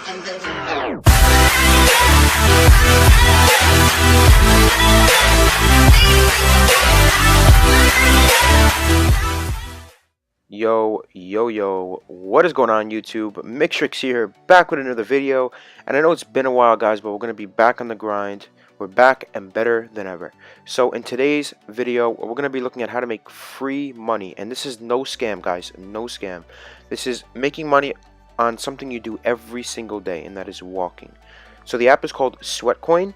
and then Yo, what is going on YouTube? Mixtrix here, back with another video. And I know it's been a while, guys, but we're going to be back on the grind. We're back and better than ever. So in today's video, we're going to be looking at how to make free money. And this is no scam, guys, no scam. This is making money on something you do every single day, and that is walking. So the app is called Sweatcoin.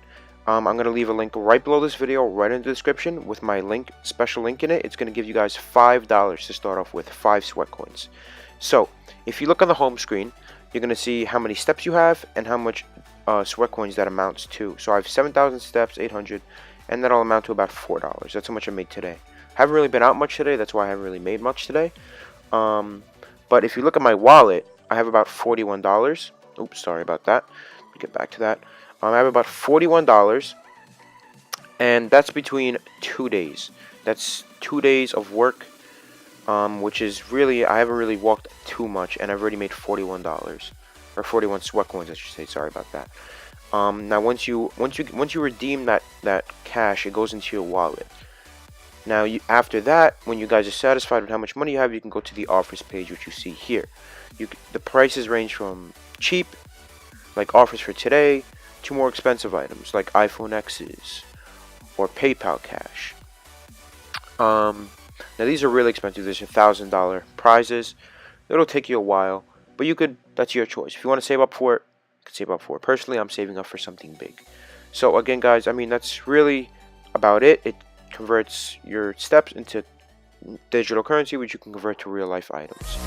I'm going to leave a link right below this video, right in the description, with my special link in it. It's going to give you guys $5 to start off with, 5 sweat coins. So, if you look on the home screen, you're going to see how many steps you have and how much sweat coins that amounts to. So I have 7,000 steps, 800, and that'll amount to about $4. That's how much I made today. Haven't really been out much today, that's why I haven't really made much today. But if you look at my wallet, I have about $41. Oops, sorry about that. Let me get back to that. I have about $41, and that's between 2 days. That's 2 days of work, which is really, I haven't really walked too much, and I've already made $41, or 41 sweat coins, I should say. Sorry about that. Now, once you redeem that cash, it goes into your wallet. Now, after that, when you guys are satisfied with how much money you have, you can go to the offers page, which you see here. The prices range from cheap, like offers for today, to more expensive items like iPhone X's or PayPal Cash. Now these are really expensive. There's $1,000 prizes. It'll take you a while, but that's your choice. If you want to save up for it, you can save up for it. Personally, I'm saving up for something big. So again, guys, I mean, that's really about it. It converts your steps into digital currency, which you can convert to real life items.